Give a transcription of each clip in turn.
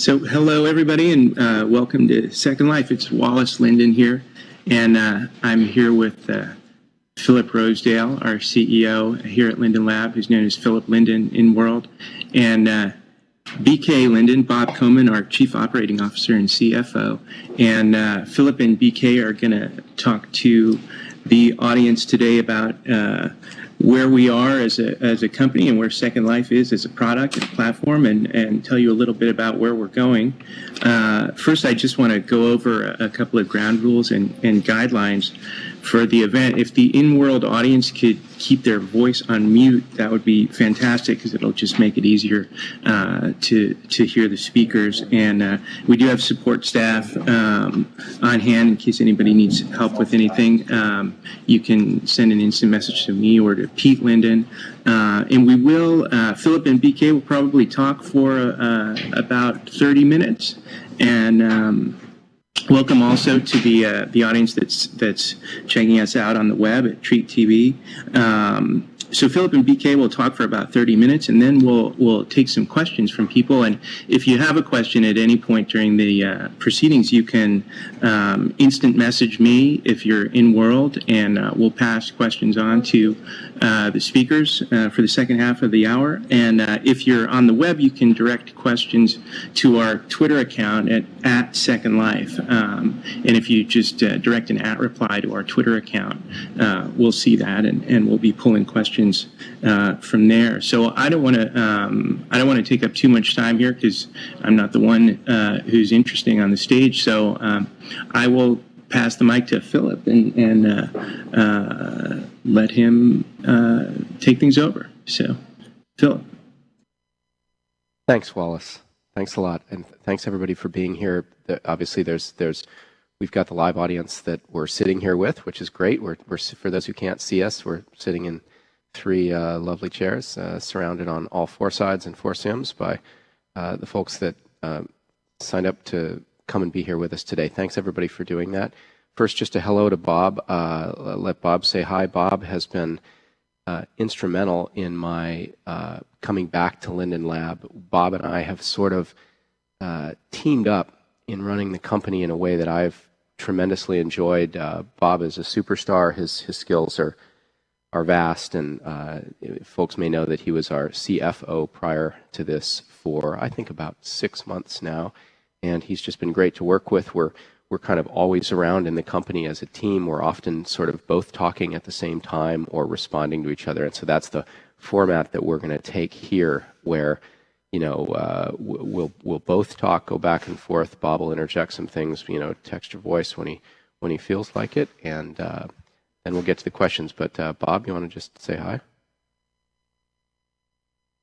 So hello, everybody, and welcome to Second Life. It's Wallace Linden here, and I'm here with Philip Rosedale, our CEO here at Linden Lab, who's known as Philip Linden Inworld, and BK Linden, Bob Komin, our Chief Operating Officer and CFO. And Philip and BK are going to talk to the audience today about where we are as a company and where Second Life is as a product and platform, and tell you a little bit about where we're going. First, I just want to go over a couple of ground rules and guidelines for the event. If the in-world audience could keep their voice on mute, that would be fantastic, because it'll just make it easier to hear the speakers. And we do have support staff on hand in case anybody needs help with anything. You can send an instant message to me or to Pete Linden. And we will, Philip and BK will probably talk for about 30 minutes. And welcome also to the audience that's checking us out on the web at Treat TV. So Philip and BK will talk for about 30 minutes, and then we'll take some questions from people. And if you have a question at any point during the proceedings, you can instant message me if you're in World, and we'll pass questions on to the speakers for the second half of the hour. And if you're on the web, you can direct questions to our Twitter account at Second Life. And if you just direct an @ reply to our Twitter account, we'll see that, and we'll be pulling questions from there. So I don't want to take up too much time here, because I'm not the one who's interesting on the stage. So I will pass the mic to Philip and let him take things over. So, Philip. Thanks, Wallace. Thanks a lot, and thanks everybody for being here. Obviously, we've got the live audience that we're sitting here with, which is great. We're for those who can't see us, we're sitting in 3 lovely chairs, surrounded on all 4 sides and 4 sims by the folks that signed up to come and be here with us today. Thanks everybody for doing that. First, just a hello to Bob. Let Bob say hi. Bob has been instrumental in my coming back to Linden Lab. Bob and I have sort of teamed up in running the company in a way that I've tremendously enjoyed. Bob is a superstar. His skills are vast, and folks may know that he was our CFO prior to this for, I think, about 6 months now, and he's just been great to work with. We're kind of always around in the company as a team. We're often sort of both talking at the same time or responding to each other, and so that's the format that we're going to take here, where we'll both talk, go back and forth. Bob will interject some things, text or voice when he feels like it, and we'll get to the questions. But Bob, you want to just say hi?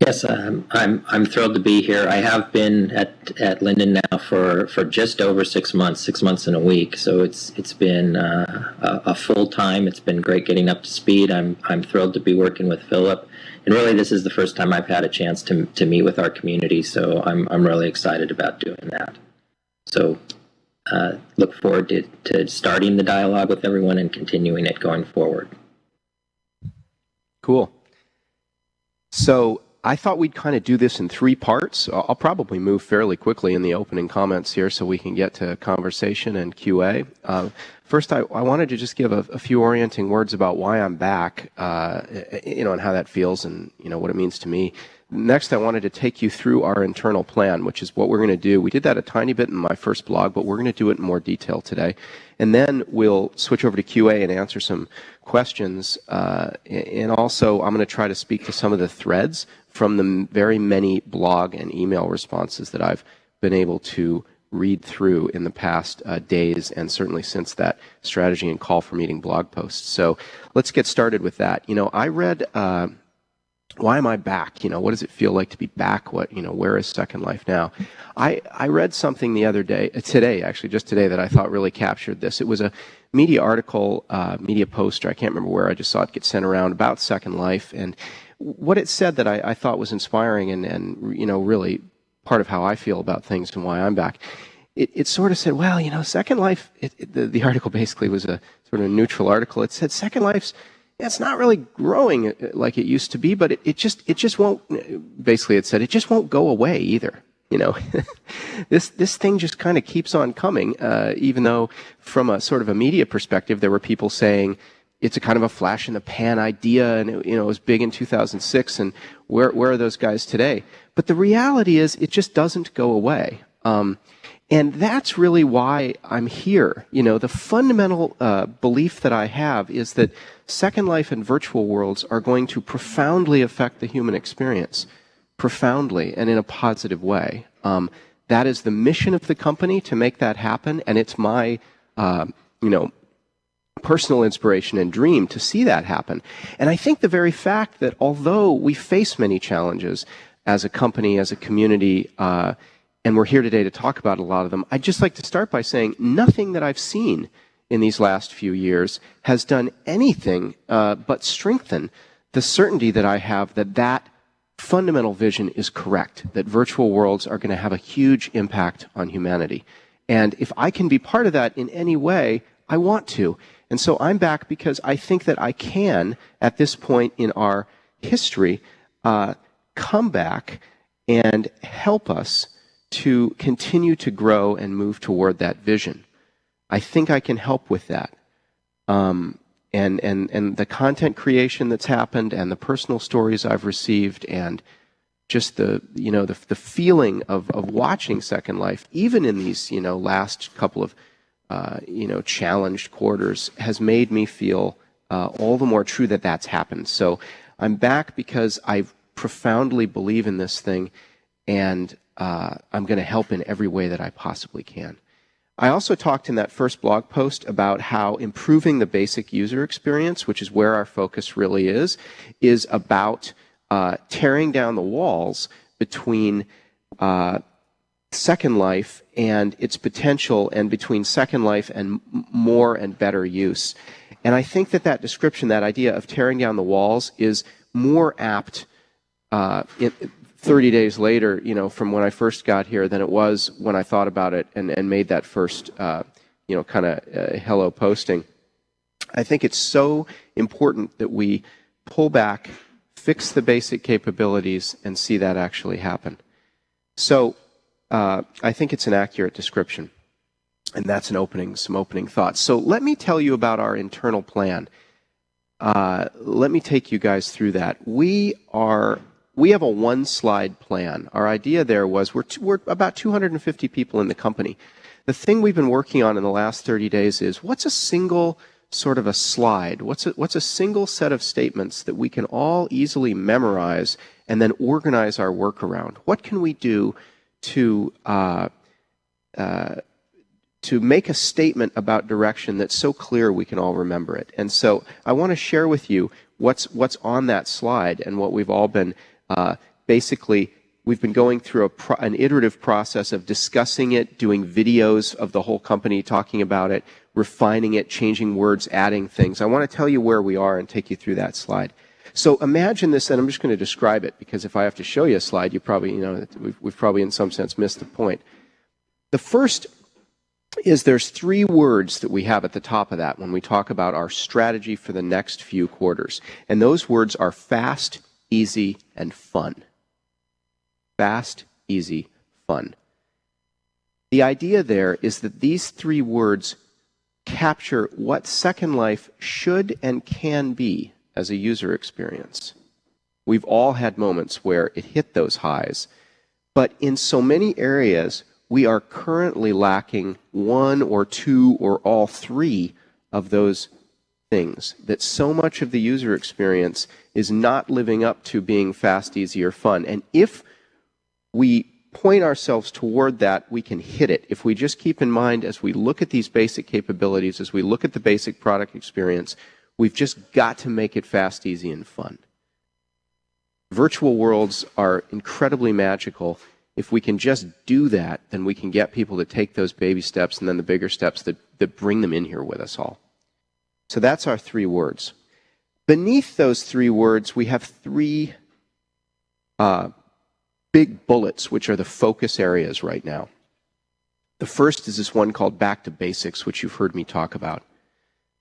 Yes, I'm thrilled to be here. I have been at Linden now for just over 6 months, 6 months and a week. So it's been a full time. It's been great getting up to speed. I'm thrilled to be working with Philip, and really this is the first time I've had a chance to meet with our community. So I'm really excited about doing that. So look forward to starting the dialogue with everyone and continuing it going forward. Cool. So I thought we'd kind of do this in 3 parts. I'll probably move fairly quickly in the opening comments here so we can get to conversation and QA. First, I wanted to just give a few orienting words about why I'm back, and how that feels and, what it means to me. Next, I wanted to take you through our internal plan, which is what we're going to do. We did that a tiny bit in my first blog, but we're going to do it in more detail today. And then we'll switch over to QA and answer some questions. And also, I'm going to try to speak to some of the threads from the very many blog and email responses that I've been able to read through in the past days, and certainly since that strategy and call for meeting blog post. So let's get started with that. I read... why am I back? What does it feel like to be back? Where is Second Life now? I read something the other day, just today, that I thought really captured this. It was a media article, media poster, I can't remember where, I just saw it get sent around about Second Life, and what it said that I thought was inspiring and really part of how I feel about things and why I'm back. It sort of said, well, Second Life, the article basically was a sort of neutral article. It said Second Life's it's not really growing like it used to be, but it just won't, basically it said, it just won't go away either. You know, this thing just kind of keeps on coming, even though from a sort of a media perspective, there were people saying it's a kind of a flash in the pan idea, and it was big in 2006, and where are those guys today? But the reality is it just doesn't go away. And that's really why I'm here. You know, the fundamental belief that I have is that Second Life and virtual worlds are going to profoundly affect the human experience. Profoundly and in a positive way. That is the mission of the company, to make that happen, and it's my, personal inspiration and dream to see that happen. And I think the very fact that although we face many challenges as a company, as a community, and we're here today to talk about a lot of them, I'd just like to start by saying nothing that I've seen in these last few years has done anything but strengthen the certainty that I have that fundamental vision is correct, that virtual worlds are going to have a huge impact on humanity. And if I can be part of that in any way, I want to. And so I'm back because I think that I can, at this point in our history, come back and help us to continue to grow and move toward that vision. I think I can help with that. And the content creation that's happened, and the personal stories I've received, and just the feeling of watching Second Life, even in these last couple of challenged quarters, has made me feel all the more true that that's happened. So I'm back because I profoundly believe in this thing, and I'm going to help in every way that I possibly can. I also talked in that first blog post about how improving the basic user experience, which is where our focus really is about tearing down the walls between Second Life and its potential, and between Second Life and more and better use. And I think that description, that idea of tearing down the walls, is more apt 30 days later, from when I first got here than it was when I thought about it and made that first, hello posting. I think it's so important that we pull back, fix the basic capabilities, and see that actually happen. So I think it's an accurate description, and that's some opening thoughts. So let me tell you about our internal plan. Let me take you guys through that. We have a one-slide plan. Our idea there was we're about 250 people in the company. The thing we've been working on in the last 30 days is what's a single sort of a slide? What's a single set of statements that we can all easily memorize and then organize our work around? What can we do to make a statement about direction that's so clear we can all remember it? And so I want to share with you what's on that slide, and what we've all been basically, we've been going through an iterative process of discussing it, doing videos of the whole company talking about it, refining it, changing words, adding things. I want to tell you where we are and take you through that slide. So imagine this, and I'm just going to describe it, because if I have to show you a slide, you probably, we've probably in some sense missed the point. The first is there's 3 words that we have at the top of that when we talk about our strategy for the next few quarters. And those words are fast, easy, and fun. Fast, easy, fun. The idea there is that these 3 words capture what Second Life should and can be as a user experience. We've all had moments where it hit those highs, but in so many areas, we are currently lacking 1 or 2 or all 3 of those things, that so much of the user experience is not living up to being fast, easy, or fun. And if we point ourselves toward that, we can hit it. If we just keep in mind, as we look at these basic capabilities, as we look at the basic product experience, we've just got to make it fast, easy, and fun. Virtual worlds are incredibly magical. If we can just do that, then we can get people to take those baby steps and then the bigger steps that bring them in here with us all. So that's our 3 words. Beneath those 3 words, we have 3 big bullets, which are the focus areas right now. The first is this one called Back to Basics, which you've heard me talk about.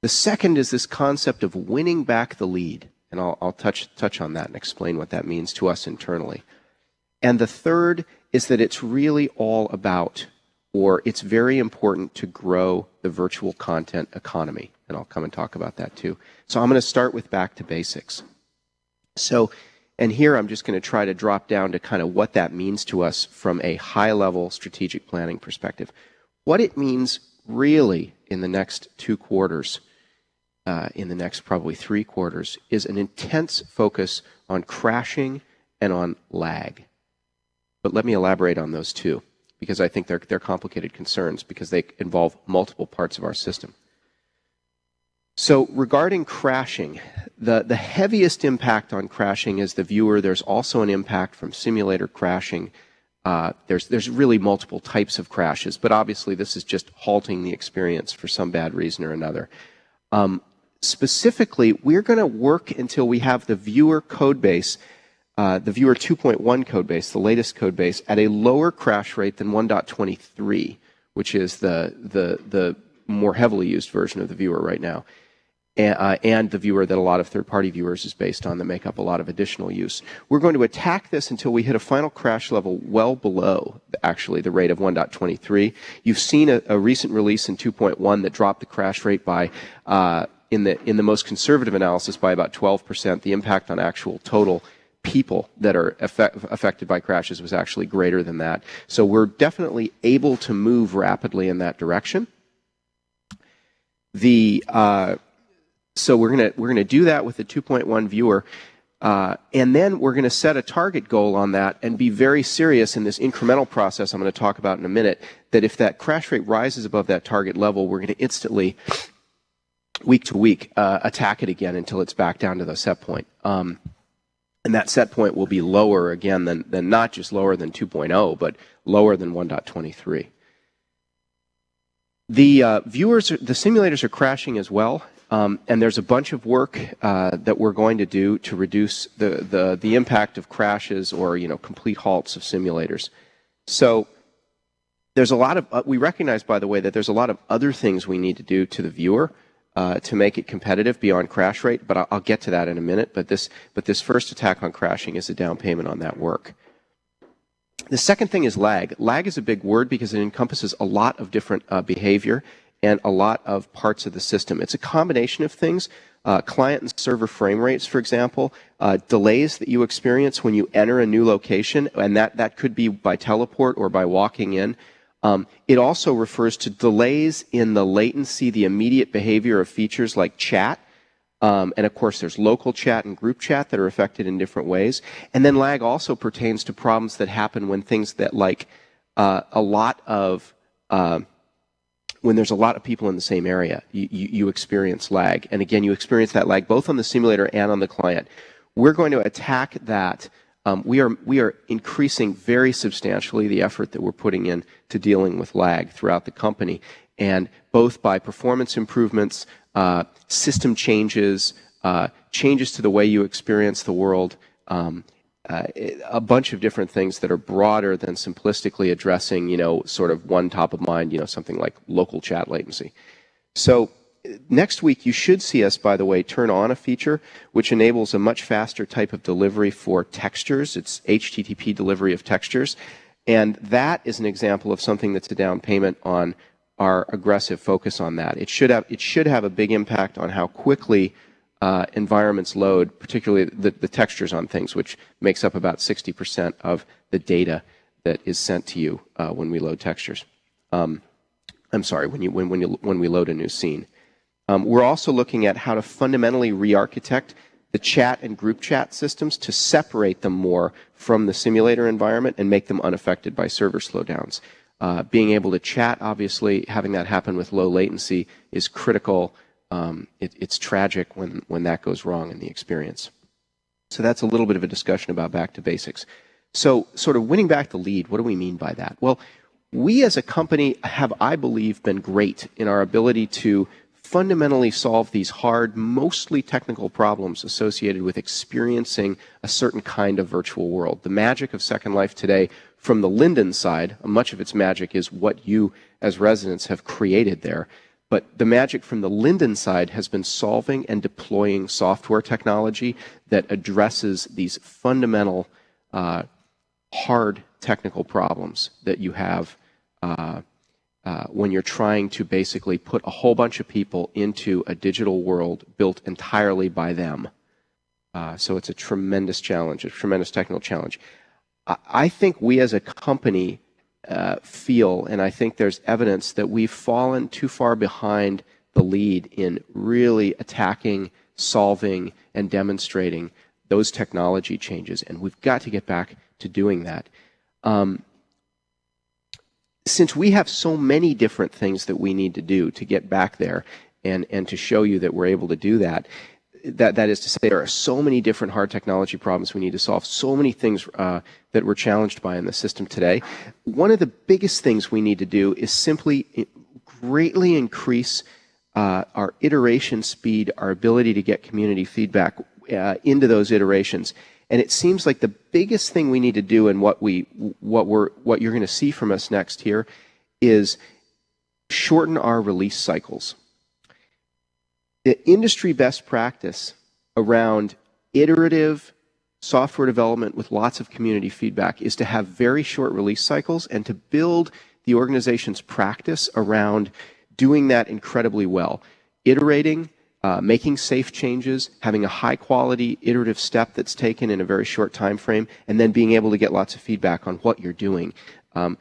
The second is this concept of winning back the lead, and I'll touch on that and explain what that means to us internally. And the third is that it's really all about, or it's very important to grow the virtual content economy. And I'll come and talk about that too. So I'm going to start with back to basics. So, and here I'm just going to try to drop down to kind of what that means to us from a high-level strategic planning perspective. What it means really in the next 2 quarters, in the next probably 3 quarters, is an intense focus on crashing and on lag. But let me elaborate on those two, because I think they're complicated concerns because they involve multiple parts of our system. So regarding crashing, the heaviest impact on crashing is the viewer. There's also an impact from simulator crashing. There's really multiple types of crashes, but obviously this is just halting the experience for some bad reason or another. Specifically, we're going to work until we have the viewer code base, the viewer 2.1 code base, the latest code base, at a lower crash rate than 1.23, which is the more heavily used version of the viewer right now. And the viewer that a lot of third-party viewers is based on that make up a lot of additional use. We're going to attack this until we hit a final crash level well below, actually, the rate of 1.23. You've seen a recent release in 2.1 that dropped the crash rate by, in the most conservative analysis, by about 12%. The impact on actual total people that are affected by crashes was actually greater than that. So we're definitely able to move rapidly in that direction. So we're gonna do that with the 2.1 viewer, and then we're gonna set a target goal on that and be very serious in this incremental process I'm going to talk about in a minute, that if that crash rate rises above that target level, we're going to instantly, week to week, attack it again until it's back down to the set point. And that set point will be lower again than not just lower than 2.0, but lower than 1.23. The simulators are crashing as well. And there's a bunch of work that we're going to do to reduce the impact of crashes or complete halts of simulators. So there's a lot of we recognize, by the way, that there's a lot of other things we need to do to the viewer to make it competitive beyond crash rate. But I'll get to that in a minute. But this first attack on crashing is a down payment on that work. The second thing is lag. Lag is a big word because it encompasses a lot of different behavior and a lot of parts of the system. It's a combination of things, client and server frame rates, for example, delays that you experience when you enter a new location, and that could be by teleport or by walking in. It also refers to delays in the latency, the immediate behavior of features like chat. And of course, there's local chat and group chat that are affected in different ways. And then lag also pertains to problems that happen when things that like when there's a lot of people in the same area, you experience lag. And again, you experience that lag both on the simulator and on the client. We're going to attack that. We are increasing very substantially the effort that we're putting in to dealing with lag throughout the company, and both by performance improvements, system changes, changes to the way you experience the world, a bunch of different things that are broader than simplistically addressing, sort of one top of mind, something like local chat latency. So next week, you should see us, by the way, turn on a feature which enables a much faster type of delivery for textures. It's HTTP delivery of textures. And that is an example of something that's a down payment on our aggressive focus on that. It should have a big impact on how quickly environments load, particularly the textures on things, which makes up about 60% of the data that is sent to you when we load textures. I'm sorry, when we load a new scene. We're also looking at how to fundamentally re-architect the chat and group chat systems to separate them more from the simulator environment and make them unaffected by server slowdowns. Being able to chat, obviously, having that happen with low latency is critical. It's tragic when that goes wrong in the experience. So that's a little bit of a discussion about back to basics. So sort of winning back the lead, what do we mean by that? Well, we as a company have, I believe, been great in our ability to fundamentally solve these hard, mostly technical problems associated with experiencing a certain kind of virtual world. The magic of Second Life today, from the Linden side, much of its magic is what you as residents have created there. But the magic from the Linden side has been solving and deploying software technology that addresses these fundamental hard technical problems that you have when you're trying to basically put a whole bunch of people into a digital world built entirely by them. So it's a tremendous challenge, a tremendous technical challenge. I think we as a company feel, and I think there's evidence that we've fallen too far behind the lead in really attacking, solving, and demonstrating those technology changes, and we've got to get back to doing that. Since we have so many different things that we need to do to get back there and to show you that we're able to do that, that is to say, there are so many different hard technology problems we need to solve, so many things that we're challenged by in the system today. One of the biggest things we need to do is simply greatly increase our iteration speed, our ability to get community feedback into those iterations. And it seems like the biggest thing we need to do, and what you're going to see from us next here, is shorten our release cycles. The industry best practice around iterative software development with lots of community feedback is to have very short release cycles and to build the organization's practice around doing that incredibly well. Iterating, making safe changes, having a high-quality iterative step that's taken in a very short time frame, and then being able to get lots of feedback on what you're doing,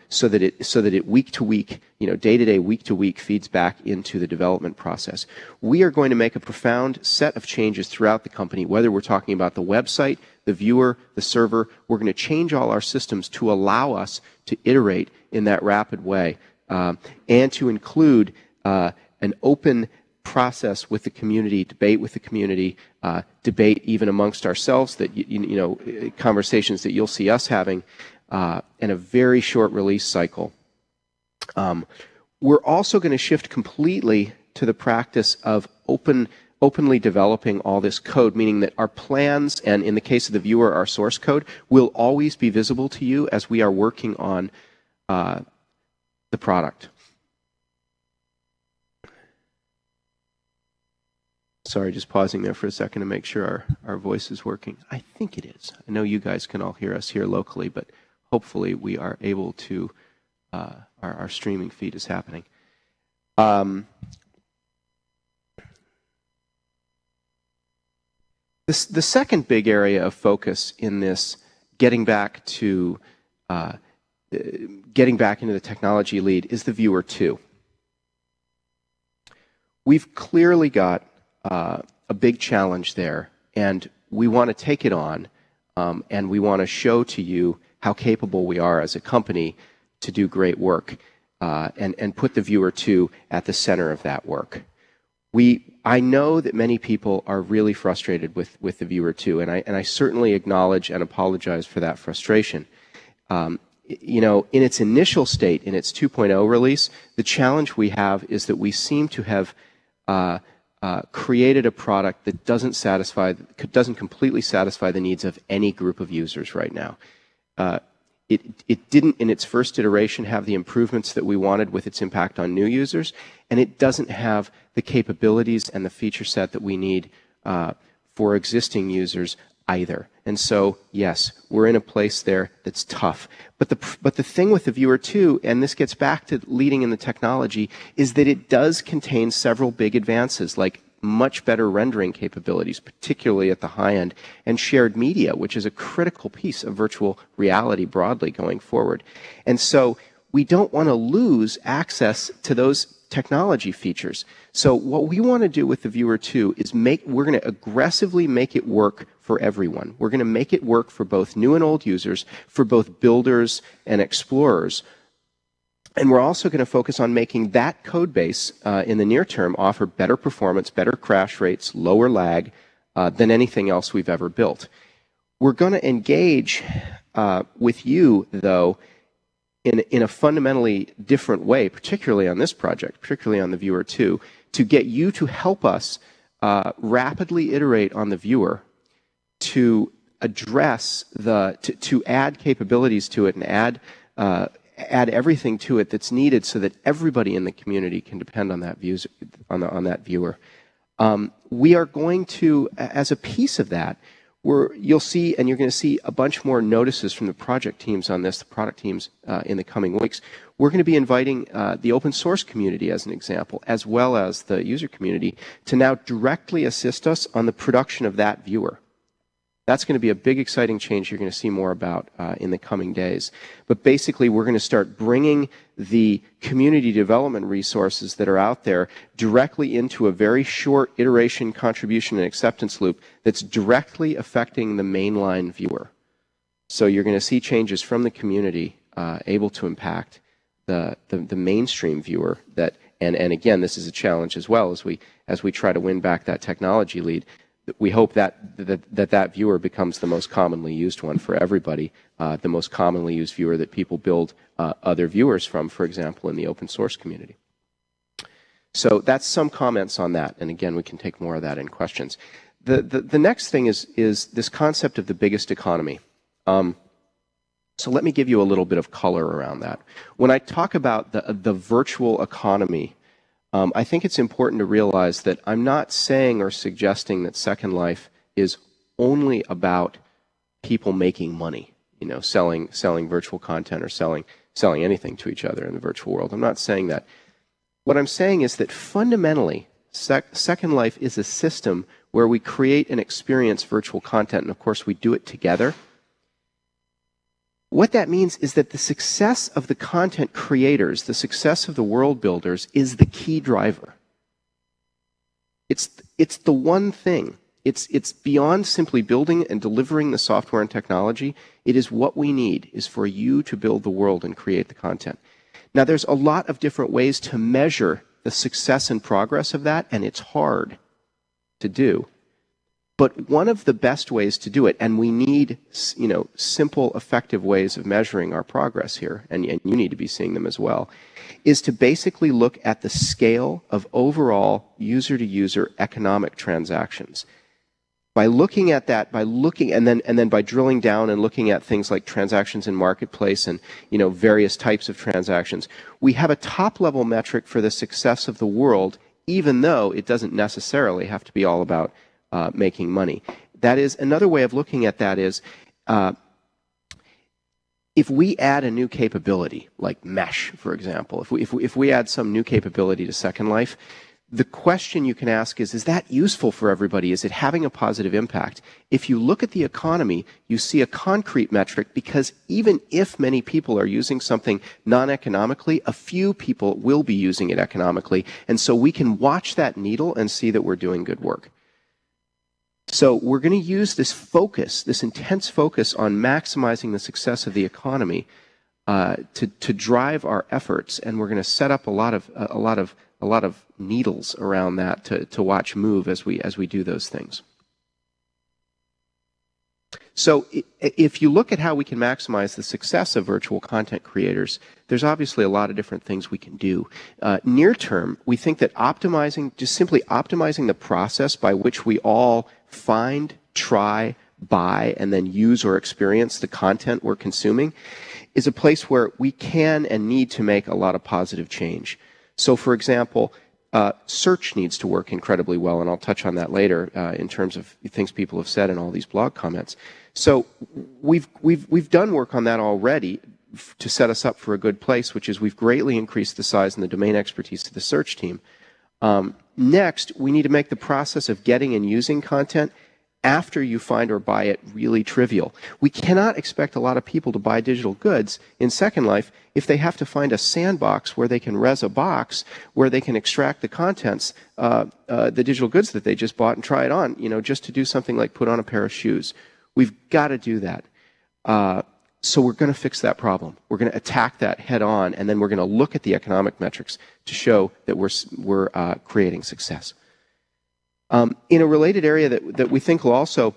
so that it week to week, day to day, week to week, feeds back into the development process. We are going to make a profound set of changes throughout the company, whether we're talking about the website, the viewer, the server. We're going to change all our systems to allow us to iterate in that rapid way, and to include an open process with the community, debate with the community, debate even amongst ourselves, that conversations that you'll see us having, and a very short release cycle. We're also going to shift completely to the practice of openly developing all this code, meaning that our plans, and in the case of the viewer, our source code, will always be visible to you as we are working on the product. Sorry, just pausing there for a second to make sure our voice is working. I think it is. I know you guys can all hear us here locally, but hopefully we are able to, our streaming feed is happening. The second big area of focus in this getting back into the technology lead is the viewer 2. We've clearly got a big challenge there, and we want to take it on, and we want to show to you how capable we are as a company to do great work, and put the viewer 2 at the center of that work. I know that many people are really frustrated with the viewer 2, and I certainly acknowledge and apologize for that frustration. In its initial state, in its 2.0 release, the challenge we have is that we seem to have created a product that doesn't completely satisfy the needs of any group of users right now. It didn't, in its first iteration, have the improvements that we wanted with its impact on new users, and it doesn't have the capabilities and the feature set that we need for existing users either. And so, yes, we're in a place there that's tough. But the thing with the viewer 2, and this gets back to leading in the technology, is that it does contain several big advances, like much better rendering capabilities, particularly at the high end, and shared media, which is a critical piece of virtual reality broadly going forward. And so we don't want to lose access to those technology features. So what we want to do with the viewer 2 is we're going to aggressively make it work for everyone. We're going to make it work for both new and old users, for both builders and explorers. And we're also going to focus on making that code base in the near term offer better performance, better crash rates, lower lag than anything else we've ever built. We're going to engage with you, though, in a fundamentally different way, particularly on this project, particularly on the viewer 2, to get you to help us rapidly iterate on the viewer, to address to add capabilities to it and add everything to it that's needed so that everybody in the community can depend on that viewer. We are going to, as a piece of that, you'll see, and you're going to see a bunch more notices from the project teams on this, the product teams, in the coming weeks. We're going to be inviting the open source community, as an example, as well as the user community, to now directly assist us on the production of that viewer. That's going to be a big, exciting change you're going to see more about in the coming days. But basically, we're going to start bringing the community development resources that are out there directly into a very short iteration, contribution, and acceptance loop that's directly affecting the mainline viewer. So you're going to see changes from the community able to impact the mainstream viewer. And again, this is a challenge as well as we try to win back that technology lead. We hope that viewer becomes the most commonly used one for everybody, the most commonly used viewer that people build other viewers from, for example, in the open source community. So that's some comments on that, and again, we can take more of that in questions. The next thing is this concept of the biggest economy. So let me give you a little bit of color around that. When I talk about the virtual economy, I think it's important to realize that I'm not saying or suggesting that Second Life is only about people making money, selling virtual content or selling anything to each other in the virtual world. I'm not saying that. What I'm saying is that fundamentally, Second Life is a system where we create and experience virtual content, and of course we do it together. What that means is that the success of the content creators, the success of the world builders, is the key driver. It's the one thing. It's beyond simply building and delivering the software and technology. It is what we need, is for you to build the world and create the content. Now, there's a lot of different ways to measure the success and progress of that, and it's hard to do. But one of the best ways to do it, and we need, simple, effective ways of measuring our progress here, and you need to be seeing them as well, is to basically look at the scale of overall user-to-user economic transactions. By looking at that, and then by drilling down and looking at things like transactions in marketplace and various types of transactions, we have a top-level metric for the success of the world, even though it doesn't necessarily have to be all about making money. That is, another way of looking at that is, if we add a new capability, like mesh, for example, if we add some new capability to Second Life, the question you can ask is that useful for everybody? Is it having a positive impact? If you look at the economy, you see a concrete metric, because even if many people are using something non-economically, a few people will be using it economically, and so we can watch that needle and see that we're doing good work. So we're going to use this focus, this intense focus on maximizing the success of the economy to drive our efforts, and we're going to set up a lot of needles around that to watch move as we do those things. So if you look at how we can maximize the success of virtual content creators, there's obviously a lot of different things we can do. Near term, we think that simply optimizing the process by which we all find, try, buy, and then use or experience the content we're consuming is a place where we can and need to make a lot of positive change. So, for example, search needs to work incredibly well, and I'll touch on that later in terms of things people have said in all these blog comments. So we've done work on that already to set us up for a good place, which is we've greatly increased the size and the domain expertise of the search team. Next, we need to make the process of getting and using content after you find or buy it really trivial. We cannot expect a lot of people to buy digital goods in Second Life if they have to find a sandbox where they can res a box, where they can extract the contents, the digital goods that they just bought and try it on, just to do something like put on a pair of shoes. We've got to do that. So we're going to fix that problem. We're going to attack that head on, and then we're going to look at the economic metrics to show that we're creating success. In a related area that we think will also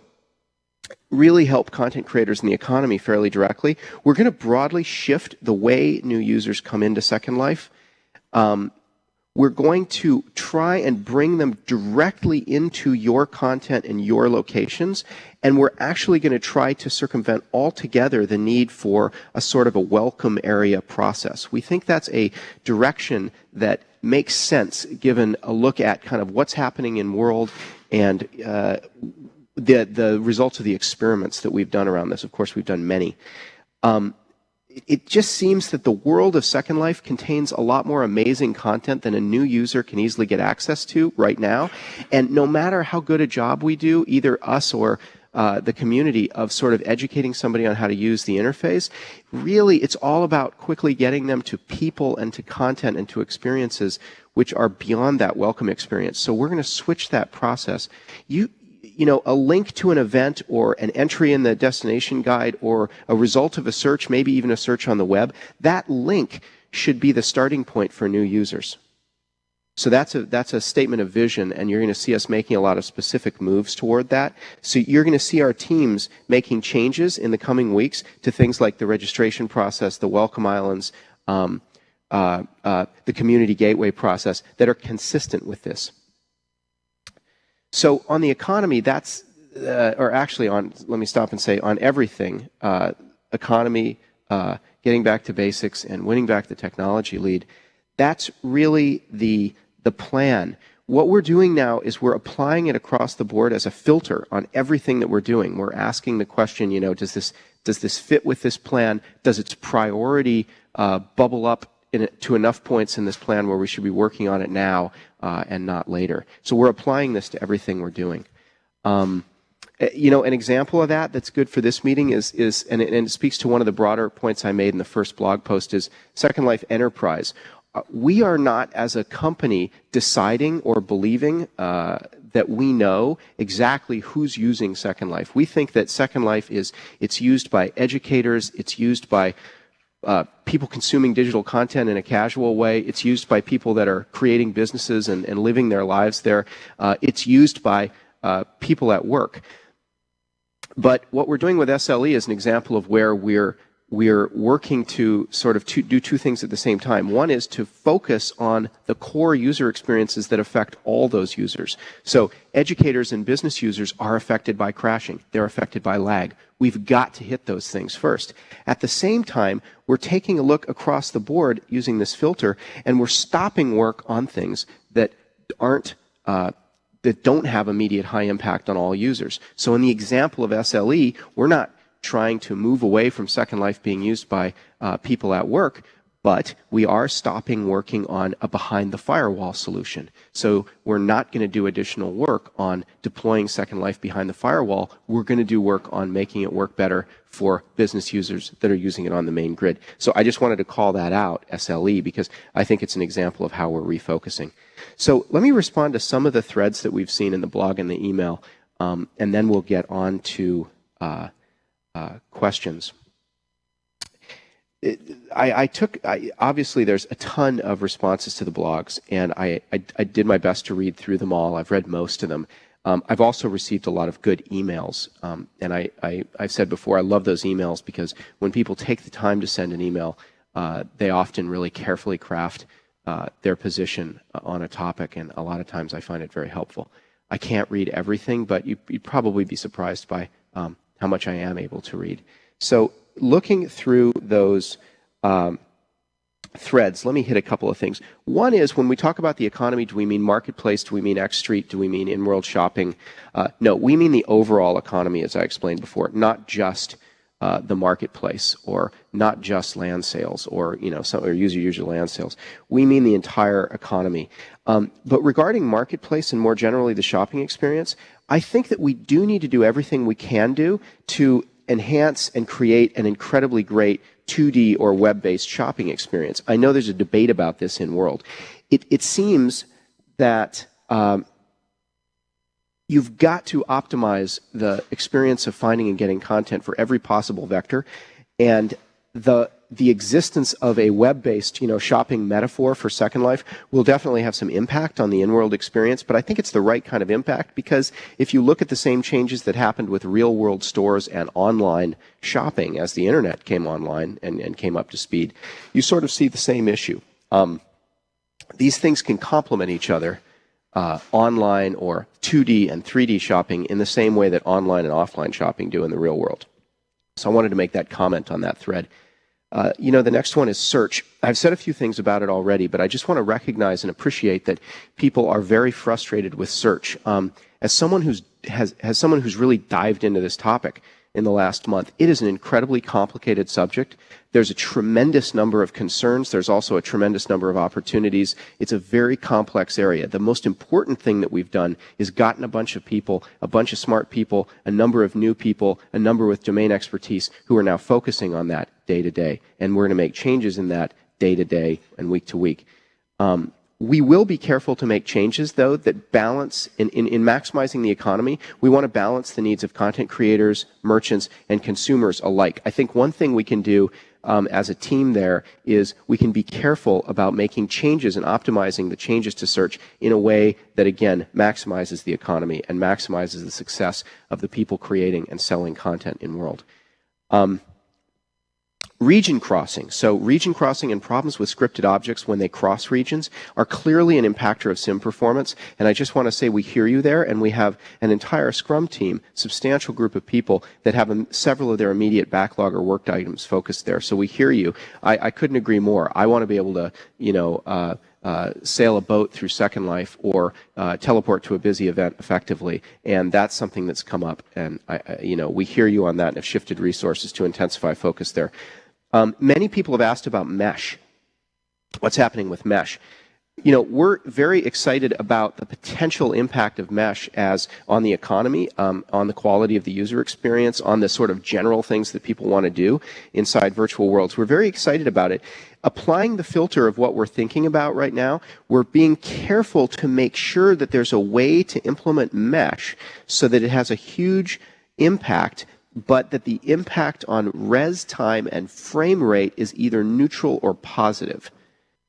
really help content creators in the economy fairly directly, we're going to broadly shift the way new users come into Second Life. We're going to try and bring them directly into your content and your locations, and we're actually going to try to circumvent altogether the need for a sort of a welcome area process. We think that's a direction that makes sense given a look at kind of what's happening in world and the results of the experiments that we've done around this. Of course, we've done many. It just seems that the world of Second Life contains a lot more amazing content than a new user can easily get access to right now. And no matter how good a job we do, either us or the community, of sort of educating somebody on how to use the interface, really it's all about quickly getting them to people and to content and to experiences which are beyond that welcome experience. So we're going to switch that process. You know, a link to an event or an entry in the destination guide or a result of a search, maybe even a search on the web, that link should be the starting point for new users. So that's a statement of vision, and you're going to see us making a lot of specific moves toward that. So you're going to see our teams making changes in the coming weeks to things like the registration process, the welcome islands, the community gateway process that are consistent with this. So on the economy, that's, or actually on, let me stop and say, on everything, economy, getting back to basics, and winning back the technology lead, that's really the plan. What we're doing now is we're applying it across the board as a filter on everything that we're doing. We're asking the question, you know, does this fit with this plan? Does its priority bubble up to enough points in this plan where we should be working on it now and not later? So we're applying this to everything we're doing. You know, an example of that that's good for this meeting is and it speaks to one of the broader points I made in the first blog post, is Second Life Enterprise. We are not, as a company, deciding or believing that we know exactly who's using Second Life. We think that Second Life it's used by educators, it's used by people consuming digital content in a casual way. It's used by people that are creating businesses and living their lives there. It's used by people at work. But what we're doing with SLE is an example of where we're working to sort of do two things at the same time. One is to focus on the core user experiences that affect all those users. So educators and business users are affected by crashing. They're affected by lag. We've got to hit those things first. At the same time, we're taking a look across the board using this filter, and we're stopping work on things that don't have immediate high impact on all users. So in the example of SLE, we're not trying to move away from Second Life being used by people at work, but we are stopping working on a behind the firewall solution. So we're not going to do additional work on deploying Second Life behind the firewall. We're going to do work on making it work better for business users that are using it on the main grid. So I just wanted to call that out, SLE, because I think it's an example of how we're refocusing. So let me respond to some of the threads that we've seen in the blog and the email, and then we'll get on to questions. Obviously there's a ton of responses to the blogs, and I did my best to read through them all. I've read most of them. I've also received a lot of good emails, and I've said before, I love those emails because when people take the time to send an email, they often really carefully craft their position on a topic, and a lot of times I find it very helpful. I can't read everything, but you'd probably be surprised by how much I am able to read. So looking through those threads, let me hit a couple of things. One is, when we talk about the economy, do we mean marketplace? Do we mean X Street? Do we mean in-world shopping? No, we mean the overall economy, as I explained before, not just the marketplace, or not just land sales, or or user land sales. We mean the entire economy. But regarding marketplace and more generally the shopping experience, I think that we do need to do everything we can do to enhance and create an incredibly great 2D or web-based shopping experience. I know there's a debate about this in World. It seems that you've got to optimize the experience of finding and getting content for every possible vector, and the existence of a web-based, shopping metaphor for Second Life will definitely have some impact on the in-world experience, but I think it's the right kind of impact, because if you look at the same changes that happened with real-world stores and online shopping as the internet came online and came up to speed, you sort of see the same issue. These things can complement each other, online or 2D and 3D shopping, in the same way that online and offline shopping do in the real world. So I wanted to make that comment on that thread. The next one is search. I've said a few things about it already, but I just want to recognize and appreciate that people are very frustrated with search. as someone who's really dived into this topic in the last month, it is an incredibly complicated subject. There's a tremendous number of concerns. There's also a tremendous number of opportunities. It's a very complex area. The most important thing that we've done is gotten a bunch of people, a bunch of smart people, a number of new people, a number with domain expertise who are now focusing on that day to day. And we're going to make changes in that day to day and week to week. We will be careful to make changes, though, that balance, in maximizing the economy, we want to balance the needs of content creators, merchants, and consumers alike. I think one thing we can do as a team there is we can be careful about making changes and optimizing the changes to search in a way that, again, maximizes the economy and maximizes the success of the people creating and selling content in World. Region crossing. So region crossing and problems with scripted objects when they cross regions are clearly an impactor of sim performance. And I just want to say we hear you there, and we have an entire Scrum team, substantial group of people that have several of their immediate backlog or worked items focused there. So we hear you. I couldn't agree more. I want to be able to, sail a boat through Second Life or teleport to a busy event effectively, and that's something that's come up. And we hear you on that and have shifted resources to intensify focus there. Many people have asked about mesh. What's happening with mesh? We're very excited about the potential impact of mesh as on the economy, on the quality of the user experience, on the sort of general things that people want to do inside virtual worlds. We're very excited about it. Applying the filter of what we're thinking about right now, we're being careful to make sure that there's a way to implement mesh so that it has a huge impact, but that the impact on res time and frame rate is either neutral or positive.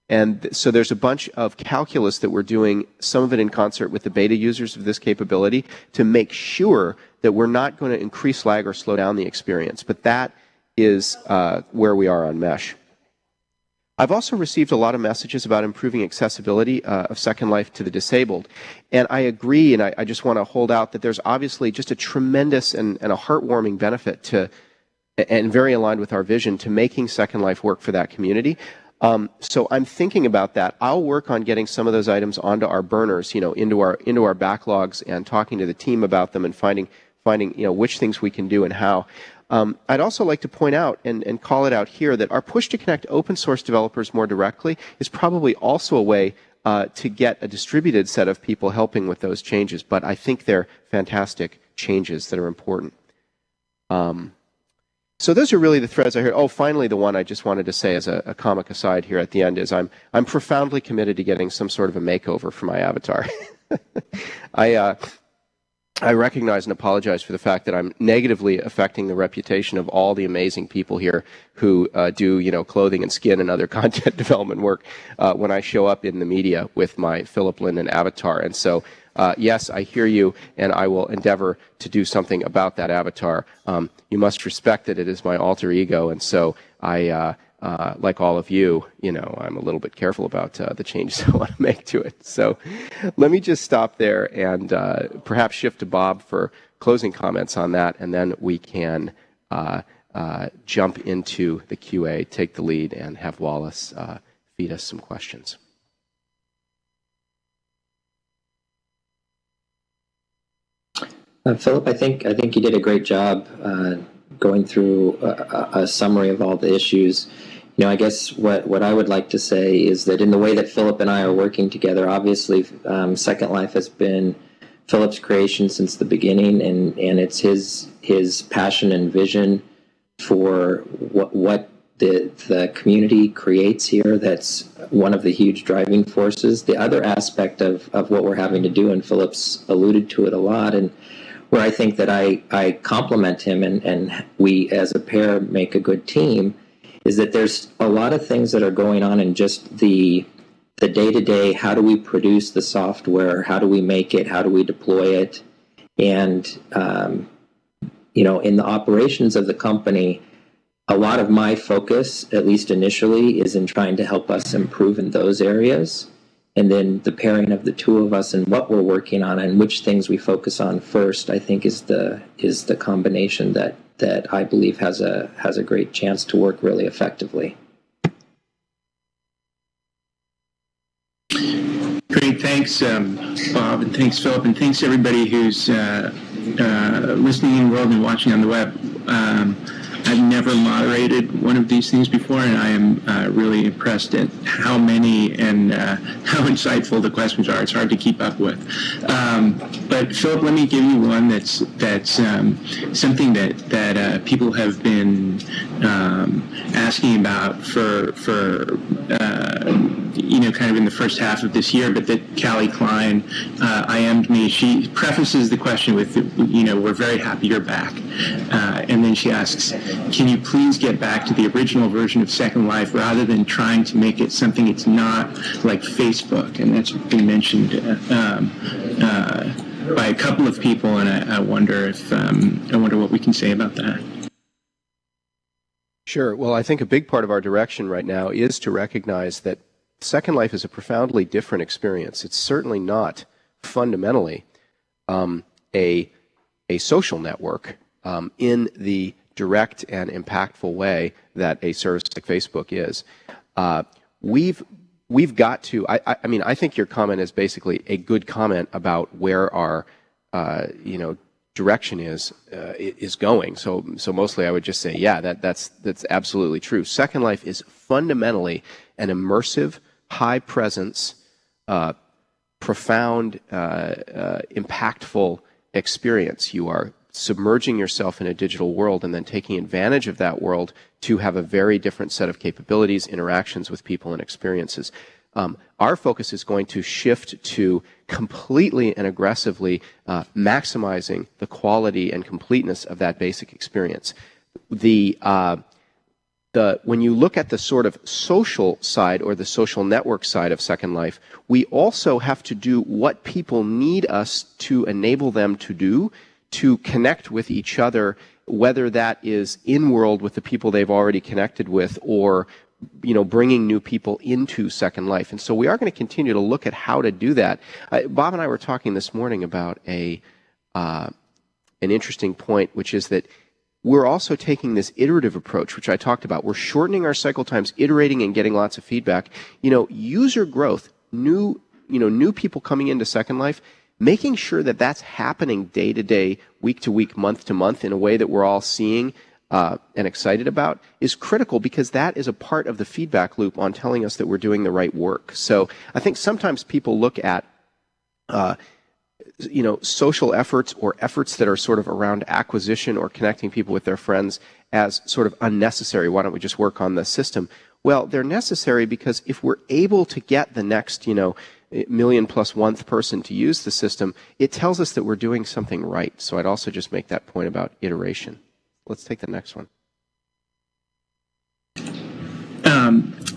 And so there's a bunch of calculus that we're doing, some of it in concert with the beta users of this capability, to make sure that we're not going to increase lag or slow down the experience. But that is where we are on mesh. I've also received a lot of messages about improving accessibility of Second Life to the disabled. And I agree, and I just want to hold out that there's obviously just a tremendous and a heartwarming benefit to, and very aligned with our vision, to making Second Life work for that community. So I'm thinking about that. I'll work on getting some of those items onto our burners, into our backlogs, and talking to the team about them and finding which things we can do and how. I'd also like to point out and call it out here that our push to connect open source developers more directly is probably also a way to get a distributed set of people helping with those changes. But I think they're fantastic changes that are important. So those are really the threads I heard. Oh, finally, the one I just wanted to say as a comic aside here at the end is I'm profoundly committed to getting some sort of a makeover for my avatar. I recognize and apologize for the fact that I'm negatively affecting the reputation of all the amazing people here who do, clothing and skin and other content development work when I show up in the media with my Philip Linden avatar. And so, yes, I hear you, and I will endeavor to do something about that avatar. You must respect that it is my alter ego, and so I, like all of you, I'm a little bit careful about the changes I want to make to it. So let me just stop there and perhaps shift to Bob for closing comments on that, and then we can jump into the QA, take the lead, and have Wallace feed us some questions. Philip, I think you did a great job going through a summary of all the issues. I guess what I would like to say is that in the way that Philip and I are working together, obviously Second Life has been Philip's creation since the beginning, and it's his passion and vision for what the community creates here. That's one of the huge driving forces. The other aspect of what we're having to do, and Philip's alluded to it a lot, and where I think that I compliment him and we as a pair make a good team, is that there's a lot of things that are going on in just the day-to-day. How do we produce the software? How do we make it? How do we deploy it? And, in the operations of the company, a lot of my focus, at least initially, is in trying to help us improve in those areas. And then the pairing of the two of us and what we're working on and which things we focus on first, I think is the combination that I believe has a great chance to work really effectively. Great. great. Thanks, Bob, and thanks, Philip, and thanks everybody who's listening in the world and watching on the web. I've never moderated one of these things before, and I am really impressed at how many and how insightful the questions are. It's hard to keep up with. But Philip, let me give you one that's something that people have been asking about for kind of in the first half of this year, but that Callie Klein IM'd me. She prefaces the question with, we're very happy you're back. And then she asks, can you please get back to the original version of Second Life rather than trying to make it something it's not, like Facebook? And that's been mentioned by a couple of people, and I wonder what we can say about that. Sure. Well, I think a big part of our direction right now is to recognize that Second Life is a profoundly different experience. It's certainly not fundamentally a social network in the direct and impactful way that a service like Facebook is. We've got to. I mean, I think your comment is basically a good comment about where our direction is going. So mostly I would just say, yeah, that's absolutely true. Second Life is fundamentally an immersive, high presence, profound, impactful experience. You are submerging yourself in a digital world and then taking advantage of that world to have a very different set of capabilities, interactions with people, and experiences. Our focus is going to shift to completely and aggressively maximizing the quality and completeness of that basic experience. When you look at the sort of social side or the social network side of Second Life, we also have to do what people need us to enable them to do to connect with each other, whether that is in-world with the people they've already connected with or bringing new people into Second Life. And so we are going to continue to look at how to do that. Bob and I were talking this morning about an interesting point, which is that we're also taking this iterative approach, which I talked about. We're shortening our cycle times, iterating and getting lots of feedback. User growth, new people coming into Second Life, making sure that that's happening day to day, week to week, month to month in a way that we're all seeing and excited about is critical, because that is a part of the feedback loop on telling us that we're doing the right work. So I think sometimes people look at social efforts or efforts that are sort of around acquisition or connecting people with their friends as sort of unnecessary. Why don't we just work on the system? Well, they're necessary because if we're able to get the next, million plus one person to use the system, it tells us that we're doing something right. So I'd also just make that point about iteration. Let's take the next one.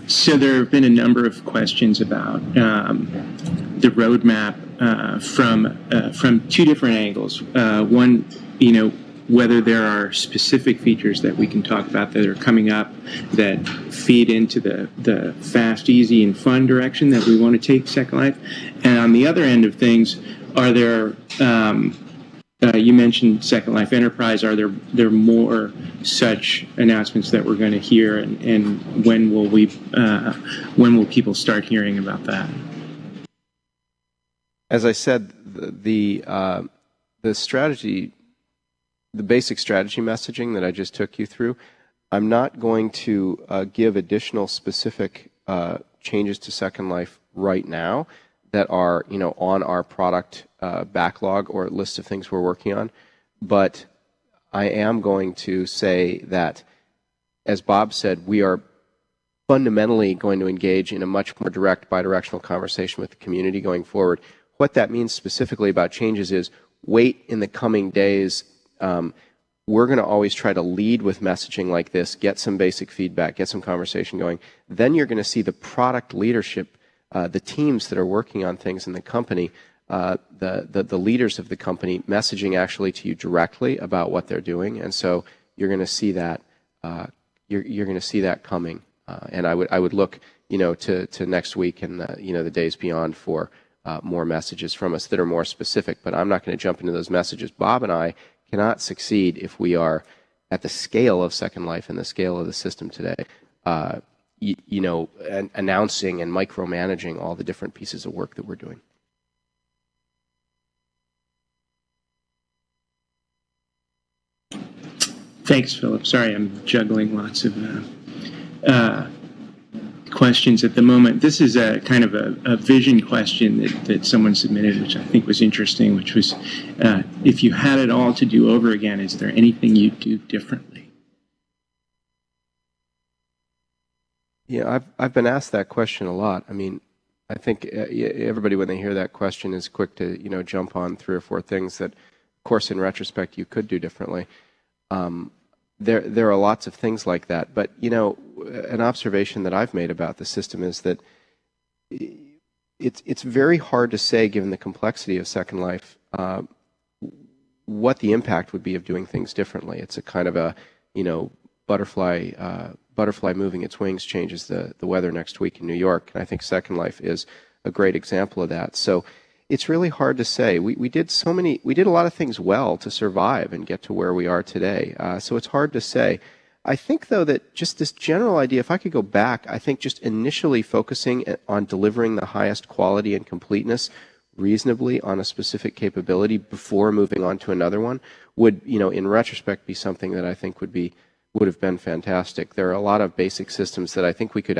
So there have been a number of questions about the roadmap from two different angles. One, whether there are specific features that we can talk about that are coming up that feed into the fast, easy, and fun direction that we want to take Second Life. And on the other end of things, are there, you mentioned Second Life Enterprise, are there more such announcements that we're going to hear, and when will people start hearing about that? As I said, the strategy, the basic strategy messaging that I just took you through, I'm not going to give additional specific changes to Second Life right now that are on our product backlog or list of things we're working on. But I am going to say that, as Bob said, we are fundamentally going to engage in a much more direct, bidirectional conversation with the community going forward. What that means specifically about changes is wait in the coming days. We're going to always try to lead with messaging like this, get some basic feedback, get some conversation going. Then you're going to see the product leadership, the teams that are working on things in the company, the leaders of the company messaging actually to you directly about what they're doing. And so you're going to see that you're going to see that coming. And I would look to next week and the days beyond for more messages from us that are more specific. But I'm not going to jump into those messages. Bob and I cannot succeed if we are at the scale of Second Life and the scale of the system today announcing and micromanaging all the different pieces of work that we're doing. Thanks, Philip. Sorry, I'm juggling lots of questions at the moment. This is a kind of a vision question that someone submitted, which I think was interesting, which was, if you had it all to do over again, is there anything you'd do differently? Yeah, I've been asked that question a lot. I mean, I think everybody, when they hear that question, is quick to jump on 3 or 4 things that, of course, in retrospect, you could do differently. There are lots of things like that, but an observation that I've made about the system is that it's very hard to say, given the complexity of Second Life, what the impact would be of doing things differently. It's a kind of a butterfly moving its wings changes the weather next week in New York, and I think Second Life is a great example of that. So it's really hard to say. We did a lot of things well to survive and get to where we are today. So it's hard to say. I think, though, that just this general idea, if I could go back, I think just initially focusing on delivering the highest quality and completeness reasonably on a specific capability before moving on to another one would, in retrospect, be something that I think would have been fantastic. There are a lot of basic systems that I think we could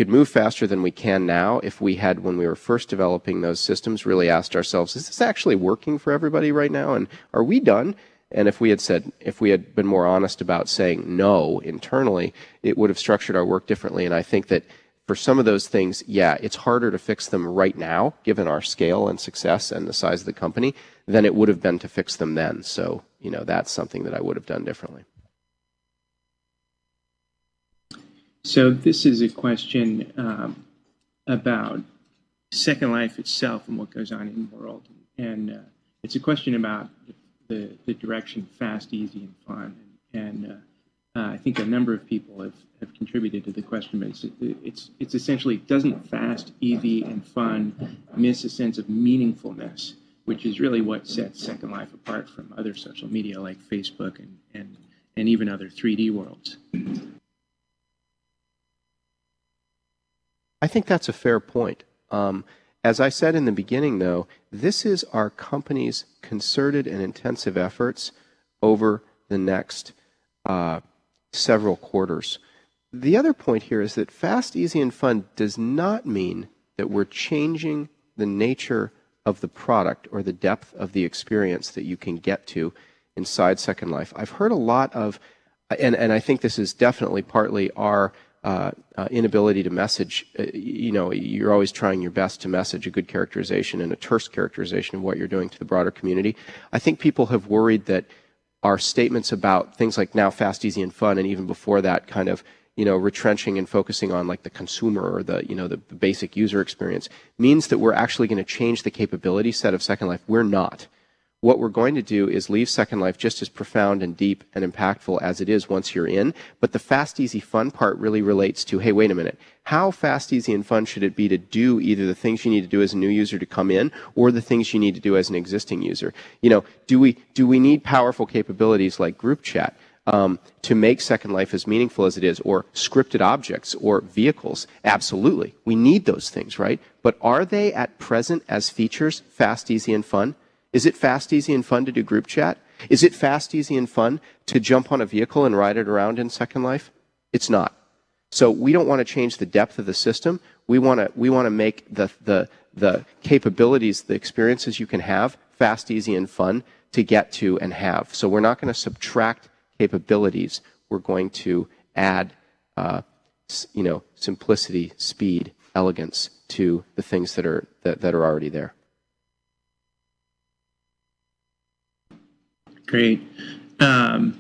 move faster than we can now if we had, when we were first developing those systems, really asked ourselves, is this actually working for everybody right now? And are we done? And if we had been more honest about saying no internally, it would have structured our work differently. And I think that for some of those things, yeah, it's harder to fix them right now, given our scale and success and the size of the company, than it would have been to fix them then. So, that's something that I would have done differently. So this is a question about Second Life itself and what goes on in Inworld. And it's a question about the direction fast, easy, and fun. And I think a number of people have contributed to the question, but it's essentially, doesn't fast, easy, and fun miss a sense of meaningfulness, which is really what sets Second Life apart from other social media like Facebook and even other 3D worlds? I think that's a fair point. As I said in the beginning, though, this is our company's concerted and intensive efforts over the next several quarters. The other point here is that fast, easy, and fun does not mean that we're changing the nature of the product or the depth of the experience that you can get to inside Second Life. I've heard a lot of, and I think this is definitely partly our inability to message. You're always trying your best to message a good characterization and a terse characterization of what you're doing to the broader community. I think people have worried that our statements about things like now fast, easy, and fun, and even before that, kind of retrenching and focusing on like the consumer or the basic user experience, means that we're actually going to change the capability set of Second Life. We're not. What we're going to do is leave Second Life just as profound and deep and impactful as it is once you're in. But the fast, easy, fun part really relates to, hey, wait a minute. How fast, easy, and fun should it be to do either the things you need to do as a new user to come in or the things you need to do as an existing user? Do we need powerful capabilities like group chat to make Second Life as meaningful as it is, or scripted objects or vehicles? Absolutely. We need those things, right? But are they at present as features fast, easy, and fun? Is it fast, easy, and fun to do group chat? Is it fast, easy, and fun to jump on a vehicle and ride it around in Second Life? It's not. So we don't want to change the depth of the system. We want to make the capabilities, the experiences you can have, fast, easy, and fun to get to and have. So we're not going to subtract capabilities. We're going to add, simplicity, speed, elegance to the things that are already there. Great. I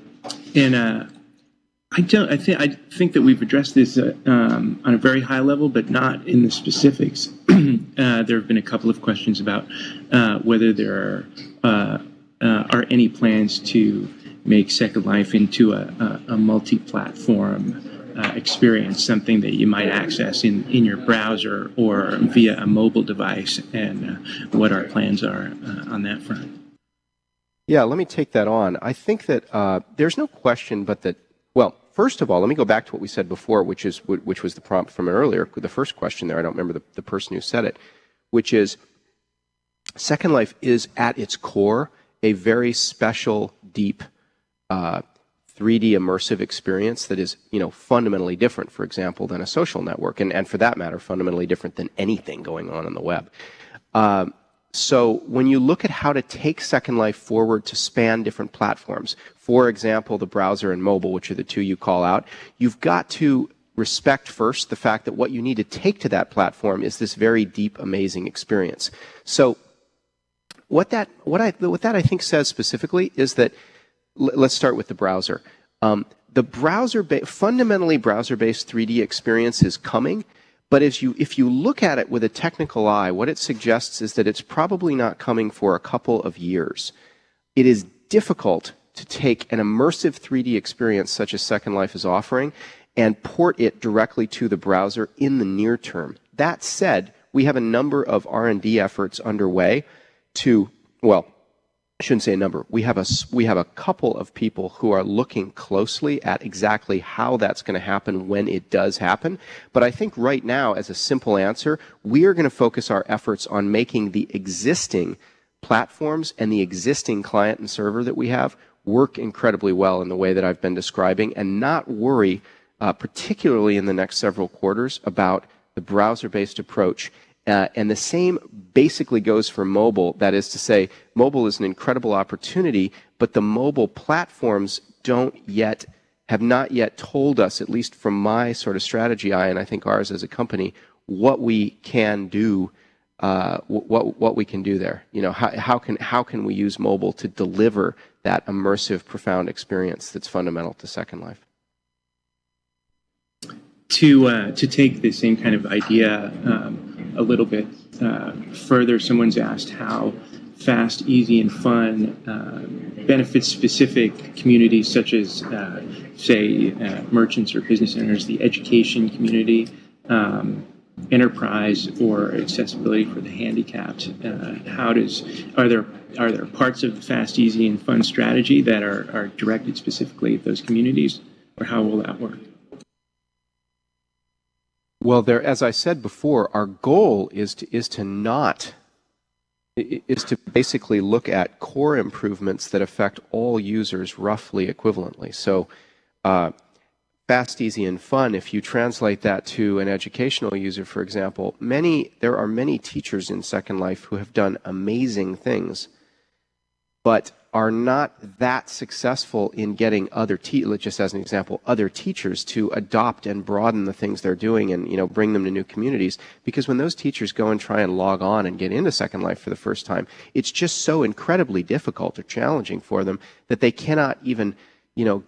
think that we've addressed this on a very high level, but not in the specifics. There have been a couple of questions about whether there are any plans to make Second Life into a multi-platform experience, something that you might access in your browser or via a mobile device, and what our plans are on that front. Yeah, let me take that on. I think that there's no question but that, well, first of all, let me go back to what we said before, which was the prompt from earlier, the first question there. I don't remember the person who said it, which is Second Life is at its core a very special, deep 3D immersive experience that is, fundamentally different, for example, than a social network, and for that matter, fundamentally different than anything going on the web. So when you look at how to take Second Life forward to span different platforms, for example, the browser and mobile, which are the two you call out, you've got to respect first the fact that what you need to take to that platform is this very deep, amazing experience. So what that I think says specifically is that, let's start with the browser. The fundamentally browser-based 3D experience is coming, but if you look at it with a technical eye, what it suggests is that it's probably not coming for a couple of years. It is difficult to take an immersive 3D experience such as Second Life is offering and port it directly to the browser in the near term. That said, we have a number of R&D efforts underway to, well, I shouldn't say a number. We have a couple of people who are looking closely at exactly how that's going to happen when it does happen. But I think right now, as a simple answer, we are going to focus our efforts on making the existing platforms and the existing client and server that we have work incredibly well in the way that I've been describing, and not worry, particularly in the next several quarters, about the browser-based approach. And the same basically goes for mobile. That is to say, mobile is an incredible opportunity, but the mobile platforms have not yet told us, at least from my sort of strategy eye, and I think ours as a company, what we can do, what we can do there. How can we use mobile to deliver that immersive, profound experience that's fundamental to Second Life? To take the same kind of idea a little bit further, someone's asked how fast, easy, and fun benefits specific communities such as, say, merchants or business owners, the education community, enterprise, or accessibility for the handicapped. Are there parts of the fast, easy, and fun strategy that are directed specifically at those communities, or how will that work? Well, as I said before, our goal is to basically look at core improvements that affect all users roughly equivalently. So, fast, easy, and fun. If you translate that to an educational user, for example, there are many teachers in Second Life who have done amazing things, but are not that successful in getting just as an example, other teachers to adopt and broaden the things they're doing and, bring them to new communities. Because when those teachers go and try and log on and get into Second Life for the first time, it's just so incredibly difficult or challenging for them that they cannot even,